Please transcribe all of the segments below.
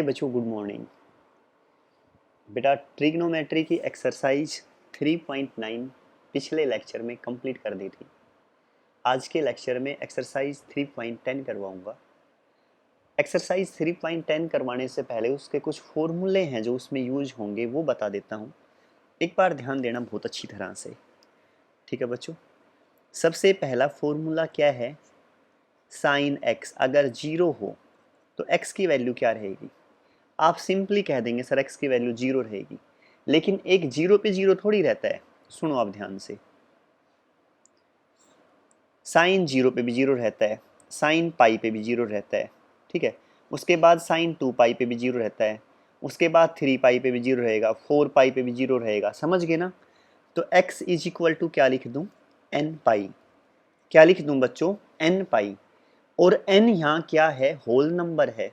बच्चों good morning. बेटा trigonometry की एक्सरसाइज 3.9 पिछले लेक्चर में कंप्लीट कर दी थी। आज के लेक्चर में एक्सरसाइज 3.10 करवाऊंगा। एक्सरसाइज 3.10 करवाने से पहले उसके कुछ फॉर्मूले हैं जो उसमें यूज होंगे वो बता देता हूँ। एक बार ध्यान देना बहुत अच्छी तरह से, ठीक है बच्चों। सबसे पहला फॉर्मूला क्या है? साइन एक्स अगर जीरो हो तो एक्स की वैल्यू क्या रहेगी? आप सिंपली कह देंगे सर एक्स की वैल्यू जीरो रहेगी, लेकिन एक जीरो पे जीरो थोड़ी रहता है। सुनो आप ध्यान से, साइन जीरो पे भी जीरो रहता है, साइन पाई पे भी जीरो रहता है, ठीक है। उसके बाद साइन 2 पाई पे भी जीरो रहता है, उसके बाद 3 पाई पे भी जीरो रहेगा, 4 पाई पे भी जीरो रहेगा। समझ गए ना? तो x इज इक्वल टू क्या लिख दूं? n पाई। क्या लिख दूं बच्चों? n पाई। और n यहाँ क्या है? होल नंबर है,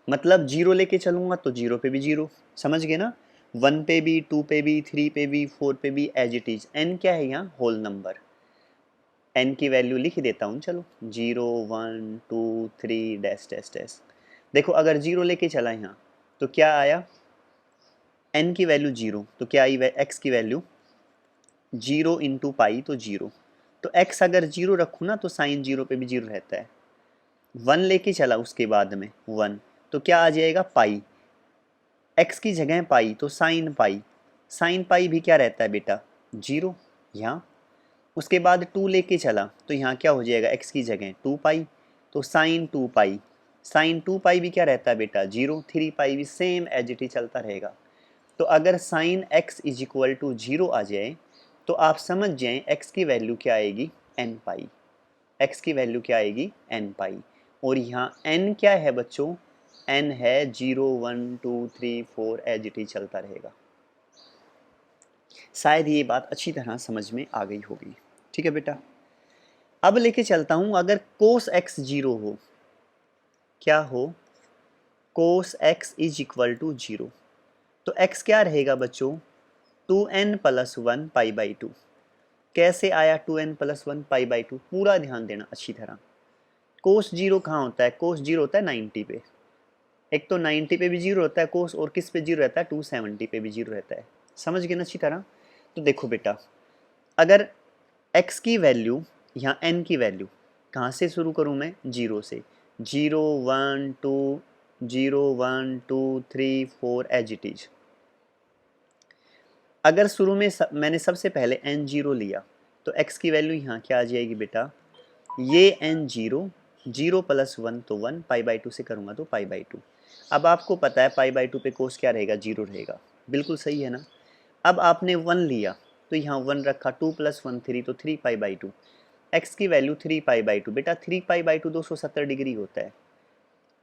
मतलब जीरो लेके चलूंगा तो जीरो पे भी जीरो। समझ गए ना? 1 पे भी, 2 पे भी, 3 पे भी, 4 पे भी, एज इट इज। n क्या है यहाँ? Whole number. n की वैल्यू लिख देता हूँ, चलो 0 1 2 3 डैश डैश डैश। देखो अगर जीरो लेके चला यहाँ तो क्या आया? n की वैल्यू जीरो, तो क्या आई? x की वैल्यू जीरो इंटू पाई, तो जीरो। तो x अगर जीरो रखूँ ना तो साइन जीरो पे भी जीरो रहता है। 1 लेके चला उसके बाद में 1, तो क्या आ जाएगा? पाई। x की जगह पाई तो साइन पाई, साइन पाई भी क्या रहता है बेटा? जीरो यहाँ। उसके बाद 2 लेके चला तो यहाँ क्या हो जाएगा? x की जगह 2 पाई, तो साइन 2 पाई, साइन 2 पाई भी क्या रहता है बेटा? जीरो। 3 पाई भी सेम एज इट इज चलता रहेगा। तो अगर sine x is equal to zero आ जाए तो आप समझ जाएं x की वैल्यू क्या आएगी? n पाई। x की वैल्यू क्या आएगी? n पाई। और यहाँ n क्या है बच्चों? n है 0 1 2 3 4 एज इट इज चलता रहेगा। शायद ये बात अच्छी तरह समझ में आ गई होगी, ठीक है बेटा। अब लेके चलता हूं, अगर कोस x जीरो हो, क्या हो? Cos x is equal to zero, तो x क्या रहेगा बच्चों? 2n plus one pi by two. कैसे आया 2n plus one pi by two? पूरा ध्यान देना अच्छी तरह। कोस जीरो कहाँ होता है? कोस जीरो होता है 90 पे। एक तो 90 पे भी जीरो होता है कोस, और किस पे जीरो रहता है? 270 पे भी जीरो रहता है। समझ गए ना अच्छी तरह? तो देखो बेटा, अगर x की वैल्यू, यहाँ n की वैल्यू कहाँ से शुरू करूँ मैं? जीरो से। 0 1 2 0 1 2 3 4 एज इट इज। अगर शुरू में मैंने सबसे पहले n जीरो लिया तो x की वैल्यू यहाँ क्या आ जाएगी बेटा? ये n zero, zero plus one तो वन, पाई बाई टू से करूँगा तो पाई बाई टू। अब आपको पता है पाई बाई टू पे कोस क्या रहेगा? जीरो रहेगा। बिल्कुल सही है ना? अब आपने वन लिया तो यहाँ वन रखा, टू प्लस वन थ्री, तो three pi by two. X की value three pi by two. बेटा three pi by two 270 degree होता है।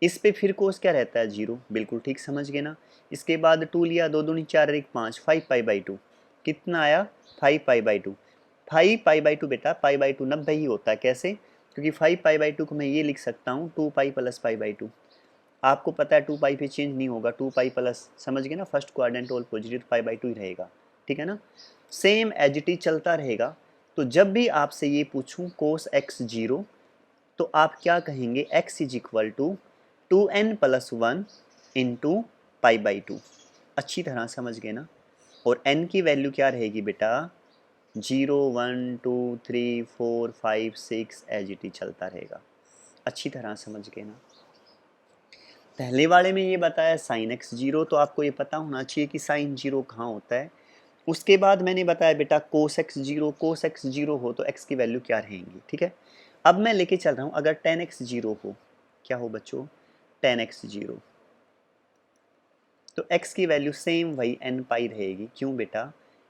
इस पे फिर कोस क्या रहता है? जीरो। बिल्कुल ठीक समझ गए ना? इसके बाद टू लिया, दो दूनी चार एक पाँच, फाइव पाई बाई टू। कितना आया? Five pi by to. Five pi by two बेटा, पाई बाई टू 90 ही होता है। कैसे? क्योंकि फाइव पाई बाई टू को मैं ये लिख सकता हूँ 2 pi plus pi by to. आपको पता है 2 पाई पे चेंज नहीं होगा, 2 पाई प्लस, समझ गए ना? First quadrant all positive, pi by two ही रहेगा, ठीक है ना? सेम एज इट इज चलता रहेगा। तो जब भी आपसे ये पूछूं कोस एक्स जीरो, तो आप क्या कहेंगे? x is equal to 2n plus one into pi by two. अच्छी तरह समझ गए ना? और n की वैल्यू क्या रहेगी बेटा? 0 1 2 3 4 5 6 एज इट इज चलता रहेगा। अच्छी तरह समझ गए ना? पहले वाले में ये बताया साइन एक्स जीरो, तो आपको ये पता होना चाहिए कि साइन जीरो कहाँ होता है। उसके बाद मैंने बताया बेटा cos x zero, cos x zero हो तो एक्स की वैल्यू क्या रहेंगी, ठीक है। अब मैं लेके चल रहा हूँ, अगर टेन एक्स जीरो हो, क्या हो बच्चों? टेन एक्स जीरो, तो एक्स की वैल्यू सेम वही एन पाई रहेगी। क्यों बेटा?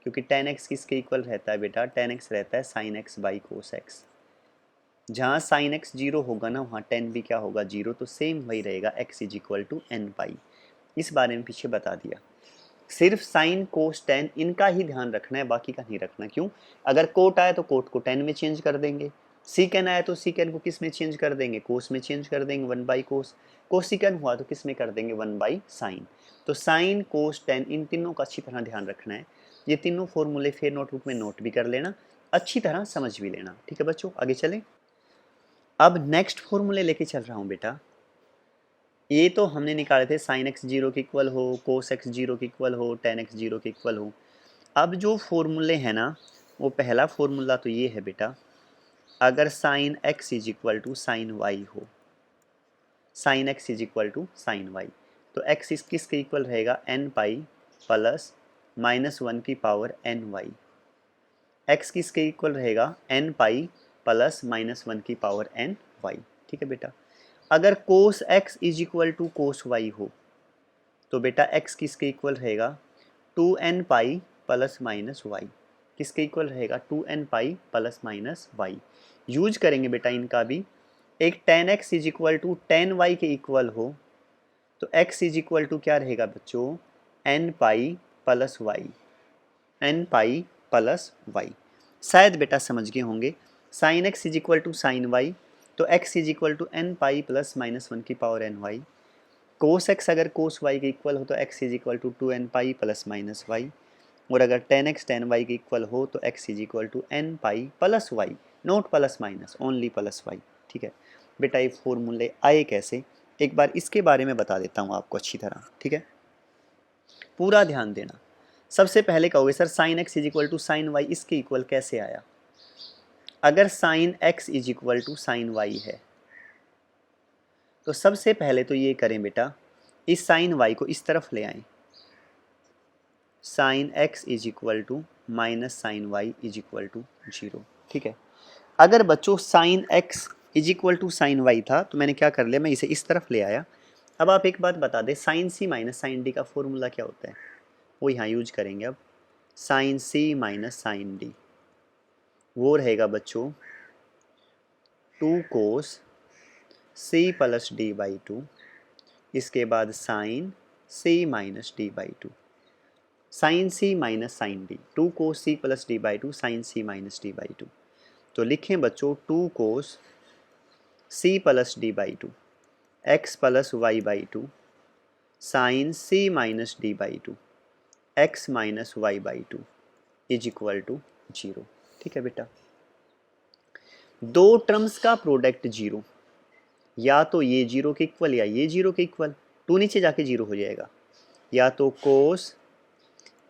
क्योंकि टेन एक्स किसके इक्वल रहता है बेटा? टेन एक्स रहता है sine x by cos x. जहाँ साइन एक्स जीरो होगा ना वहाँ टेन भी क्या होगा? जीरो। तो सेम वही रहेगा, x is equal to n pi. इस बारे में पीछे बता दिया। सिर्फ साइन कोस टेन इनका ही ध्यान रखना है, बाकी का नहीं रखना। क्यों? अगर कोट आया तो कोट को टेन में चेंज कर देंगे, सीकेन आया तो सीकेन को किस में चेंज कर देंगे? कोस में चेंज कर देंगे, वन बाई कोस। कोसिकन हुआ तो किस में कर देंगे? One by sine. तो साइन कोस टेन इन तीनों का अच्छी तरह ध्यान रखना है। ये तीनों फॉर्मूले फिर नोटबुक में नोट भी कर लेना, अच्छी तरह समझ भी लेना, ठीक है बच्चों। आगे चलें। अब नेक्स्ट फॉर्मूले लेके चल रहा हूँ बेटा। ये तो हमने निकाले थे साइन एक्स जीरो के इक्वल हो, कोस एक्स जीरो के इक्वल हो, टेन एक्स जीरो के इक्वल हो। अब जो फॉर्मूले हैं ना, वो पहला फॉर्मूला तो ये है बेटा, अगर sine x is equal to sine y हो, sine x is equal to sine y, तो एक्स इस किसके इक्वल रहेगा, n pi plus minus one की पावर एन वाई। एक्स किसके इक्वल रहेगा, n pi plus minus one की power n y. ठीक है बेटा। अगर cos x is equal to cos y हो, तो बेटा एक्स किसके इक्वल रहेगा, two n pi plus minus Y. किसके इक्वल रहेगा, two n pi plus minus y. Use करेंगे बेटा इनका भी। एक tan x is equal to tan y के इक्वल हो, तो एक्स इज इक्वल टू क्या रहेगा बच्चों, n pi plus y, n pi plus y. शायद बेटा समझ गए होंगे। Sine x is equal to sine y, तो x is equal to n pi plus minus one की power n y. Cos x अगर कोस वाई के equal हो तो x is equal to two n pi plus minus y, और अगर tan x tan y के equal हो तो x is equal to n pi plus y, not plus minus, only plus y. ठीक है बेटा, ये फॉर्मूले आए कैसे, एक बार इसके बारे में बता देता हूँ आपको अच्छी तरह। ठीक है, पूरा ध्यान देना। सबसे पहले कहोगे sir sine x is equal to sine y इसके इक्वल कैसे आया। अगर sine x is equal to sine y है, तो सबसे पहले तो ये करें बेटा, इस साइन वाई को इस तरफ ले आएं, sine x is equal to minus sine y is equal to zero. ठीक है, अगर बच्चों sine x is equal to sine y था तो मैंने क्या कर लिया, मैं इसे इस तरफ ले आया। अब आप एक बात बता दें, sine C minus sine D का फॉर्मूला क्या होता है, वो यहाँ यूज करेंगे। अब sine C minus sine D वो रहेगा बच्चों two cos C plus D by two, इसके बाद sine C minus D by two, sine C minus sine D, two cos C plus D by two, sine C minus D by two. तो लिखें बच्चों two cos C plus D by two, x plus y by two, sine C minus D by two, x minus y by two is equal to zero. ठीक है बेटा, दो terms का product zero, या तो ये जीरो के equal या ये जीरो के इक्वल, टू नीचे जाके जीरो हो जाएगा, या तो cos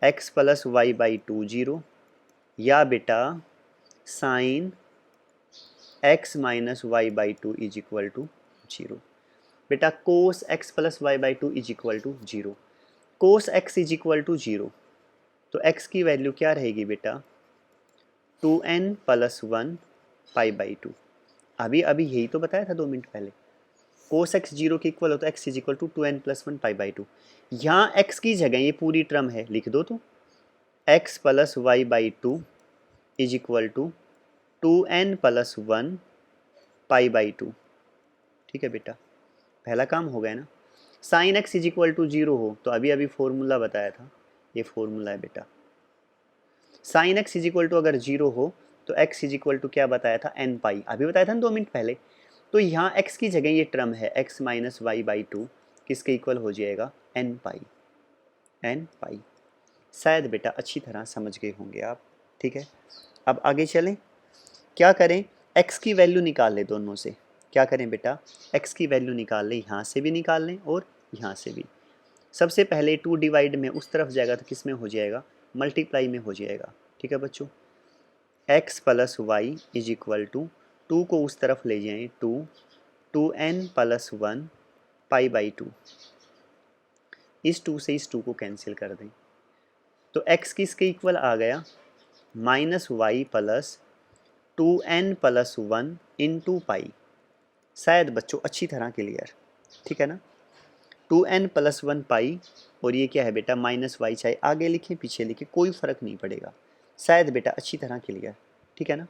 x plus y by two zero, या बेटा sine x minus y by two is equal to zero. बेटा cos x plus y by two is equal to zero, cos x is equal to zero, तो x की value क्या रहेगी बेटा, two n plus one pi by two. अभी अभी यही तो बताया था 2 मिनट पहले, कोस एक्स जीरो के इक्वल हो तो x is equal to two n plus one pi by two. यहाँ एक्स की जगह ये पूरी टर्म है, लिख दो तो x plus y by two is equal to two n plus one pi by two. ठीक है बेटा, पहला काम हो गया ना। Sine x is equal to zero हो तो अभी अभी फॉर्मूला बताया था, ये फॉर्मूला है बेटा। Sine x is equal to अगर जीरो हो तो एक्स इज इक्वल टू क्या बताया था, एन पाई, अभी बताया था ना 2 मिनट पहले। तो यहाँ एक्स की जगह ये टर्म है x minus y by two, किसके इक्वल हो जाएगा, एन पाई, एन पाई। शायद बेटा अच्छी तरह समझ गए होंगे आप। ठीक है, अब आगे चलें, क्या करें, एक्स की वैल्यू निकाल ले दोनों से। क्या करें बेटा, एक्स की वैल्यू निकाल लें, यहाँ से भी निकाल लें और यहाँ से भी। सबसे पहले टू डिवाइड में उस तरफ जाएगा तो किस में हो जाएगा, मल्टीप्लाई में हो जाएगा। ठीक है बच्चों, x plus y is equal to, two को उस तरफ ले जाएं, two two n plus one pi by two, इस टू से इस टू को कैंसिल कर दें, तो एक्स किसके इक्वल आ गया, minus y plus two n plus one into pi. शायद बच्चों अच्छी तरह क्लियर, ठीक है ना, two n plus one pi, और ये क्या है बेटा माइनस वाई, चाहे आगे लिखे पीछे लिखे कोई फ़र्क नहीं पड़ेगा। शायद बेटा अच्छी तरह क्लियर, ठीक है ना।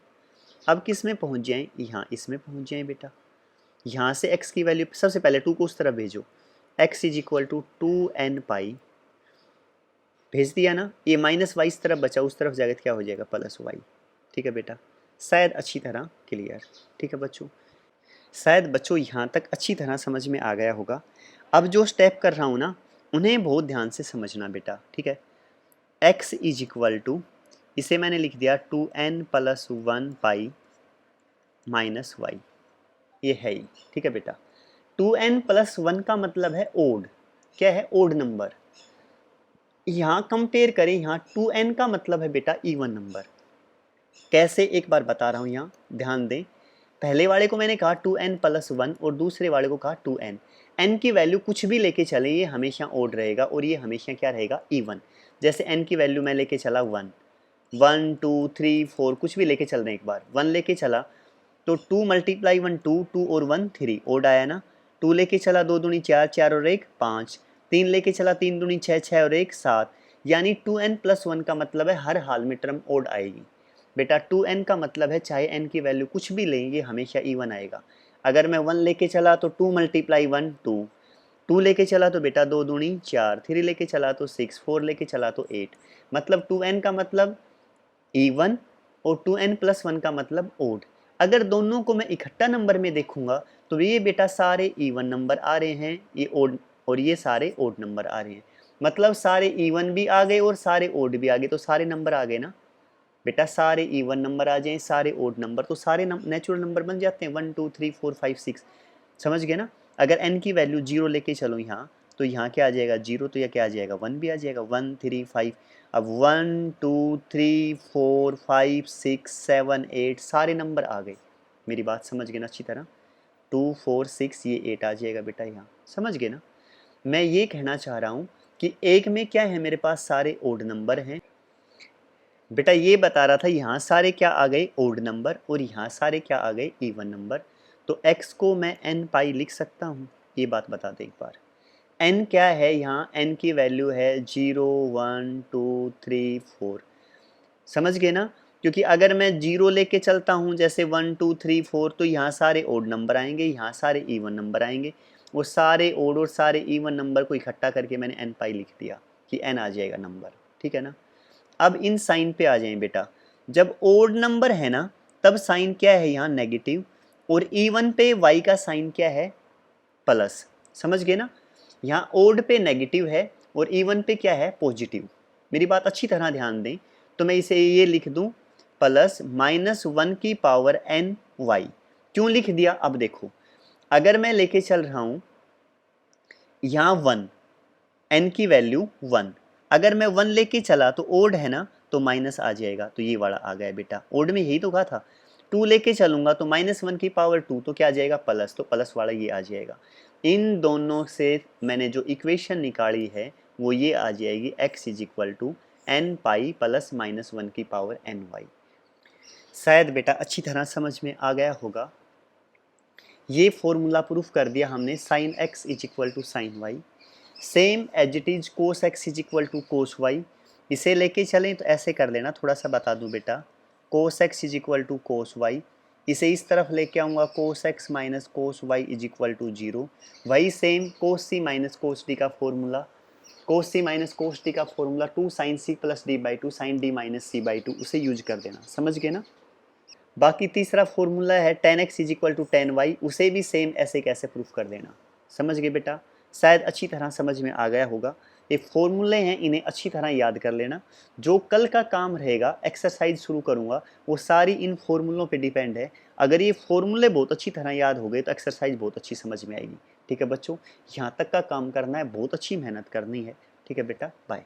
अब किस में पहुँच जाएँ, यहाँ इसमें पहुँच जाएँ बेटा। यहाँ से x की वैल्यू सबसे पहले टू को उस तरफ भेजो, x is equal to two n pi, भेज दिया ना, ये माइनस वाई इस तरफ बचा, उस तरफ जाएगा तो क्या हो जाएगा, प्लस वाई। ठीक है बेटा, शायद अच्छी तरह क्लियर। ठीक है बच्चों, शायद बच्चों यहाँ तक अच्छी तरह समझ में आ गया होगा। अब जो स्टेप कर रहा हूँ ना, उन्हें बहुत ध्यान से समझना बेटा। ठीक है, x इज इक्वल टू, इसे मैंने लिख दिया two n plus one pi minus y, ये है ही। ठीक है बेटा, 2n+1 का मतलब है ओड, क्या है, ओड नंबर। यहाँ कंपेयर करें, यहाँ 2n का मतलब है बेटा इवन नंबर। कैसे, एक बार बता रहा हूँ, यहाँ ध्यान दें। पहले वाले को मैंने कहा 2n+1 और दूसरे वाले को कहा 2n। n की वैल्यू कुछ भी लेके चले ये हमेशा ओड रहेगा और ये हमेशा क्या रहेगा, इवन। जैसे n की वैल्यू मैं लेके चला 1, 1 2 3 4 कुछ भी लेके चल रहे हैं, एक बार 1 लेके चला तो 2 × 1 2, 2 और 1 3, ओड आया ना। 2 लेके चला 2 दूनी 4, 4 और 1 5, 3 लेके चला 3 दूनी 6, 6 और 1 7, यानी 2n+1 का मतलब है हर हाल में टर्म ओड आएगी। बेटा 2n का मतलब है चाहे n की वैल्यू कुछ भी लेंगे हमेशा इवन आएगा। अगर मैं 1 लेके चला तो 2 × 1 2, 2 लेके चला तो बेटा 2 दूनी 4, 3 लेके चला तो 6, 4 लेके चला तो 8, मतलब 2n का मतलब इवन और 2n+1 का मतलब ओड। अगर दोनों को मैं इकट्ठा नंबर में देखूंगा तो ये बेटा सारे इवन नंबर आ रहे हैं, ये ओड और ये सारे ओड नंबर आ रहे हैं, मतलब सारे इवन भी आ गए और सारे ओड भी आ गए, तो सारे नंबर आ गए ना बेटा। सारे इवन नंबर आ जाएं, सारे ओड नंबर, तो सारे नेचुरल नंबर बन जाते हैं 1 2 3 4 5 6, समझ गए ना। अगर n की वैल्यू 0 लेके चलो यहाँ, तो यहाँ क्या आ जाएगा 0, तो यह क्या आ जाएगा 1 भी आ जाएगा, 1 3 5। अब 1 2 3 4 5 6 7 8 सारे नंबर आ गए, मेरी बात समझ गए ना अच्छी तरह। 2 4 6 ये 8 आ जाएगा बेटा, यहाँ समझ गए ना। मैं ये कहना चाह रहा हूँ कि एक में क्या है, मेरे पास सारे ओड नंबर हैं बेटा, ये बता रहा था यहाँ सारे क्या आ गए ओड नंबर और यहाँ सारे क्या आ गए इवन नंबर। तो x को मैं n पाई लिख सकता हूँ, ये बात बता दे एक बार। n क्या है, यहाँ n की वैल्यू है 0 1 2 3 4, समझ गए ना। क्योंकि अगर मैं 0 लेके चलता हूँ जैसे 1 2 3 4, तो यहाँ सारे ओड नंबर आएंगे, यहाँ सारे इवन नंबर आएंगे, वो सारे ओड और सारे इवन नंबर को इकट्ठा करके मैंने n पाई लिख दिया कि n आ जाएगा नंबर, ठीक है ना। अब इन साइन पे आ जाएं बेटा, जब ओड नंबर है ना तब साइन क्या है यहाँ नेगेटिव, और इवन पे y का साइन क्या है प्लस, समझ गए ना। यहाँ ओड पे नेगेटिव है और इवन पे क्या है पॉजिटिव, मेरी बात अच्छी तरह ध्यान दें। तो मैं इसे ये लिख दूं +(-1) क्यों लिख दिया, अब देखो अगर मैं लेके चल रहा हूं यहाँ 1, n की वैल्यू 1, अगर मैं 1 लेके चला तो ओड है ना, तो माइनस आ जाएगा, तो ये वाला आ गया बेटा, ओड में यही तो कहा था। 2 लेके चलूंगा तो (-1) तो क्या आ जाएगा प्लस, तो प्लस वाला ये आ जाएगा। इन दोनों से मैंने जो इक्वेशन निकाली है वो ये आ जाएगी x = n π + (-1) शायद बेटा अच्छी तरह समझ में आ गया होगा। ये फॉर्मूला प्रूफ कर दिया हमने sin x = sin y, same as it is cos x = cos y। इसे लेके चलें तो ऐसे कर लेना, थोड़ा सा बता दूं बेटा, cos x = cos y, इसे इस तरफ लेके आऊँगा cos x - cos y = 0। वही same cos c - cos d का formula, cos c - cos d का formula 2 sin c + d/2 sin d - c/2, उसे यूज कर देना, समझ गए ना। बाकी तीसरा फॉर्मूला है tan x = tan y, उसे भी सेम ऐसे कैसे प्रूफ कर देना, समझ गए बेटा। शायद अच्छी तरह समझ में आ गया होगा। ये फॉर्मूले हैं, इन्हें अच्छी तरह याद कर लेना। जो कल का काम रहेगा, एक्सरसाइज शुरू करूँगा, वो सारी इन फॉर्मूलों पे डिपेंड है। अगर ये फॉर्मूले बहुत अच्छी तरह याद हो गए तो एक्सरसाइज बहुत अच्छी समझ में आएगी, ठीक है बच्चों। यहाँ तक का काम करना है, बहुत अच्छी मेहनत करनी है, ठीक है बेटा, बाय।